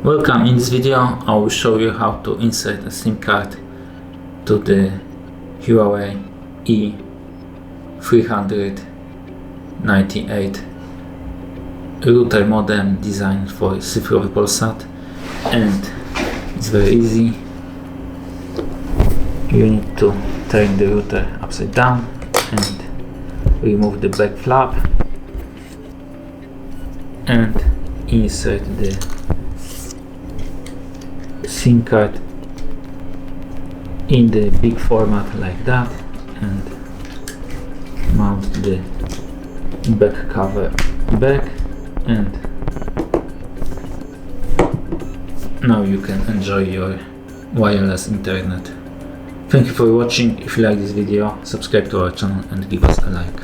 Welcome. In this video I will show you how to insert a SIM card to the Huawei E398 router modem designed for cyfrowy Polsat, and it's very easy. You need to turn the router upside down and remove the back flap and insert the SIM card in the big format like that, and mount the back cover back, and now you can enjoy your wireless internet. Thank you for watching. If you like this video, subscribe to our channel and give us a like.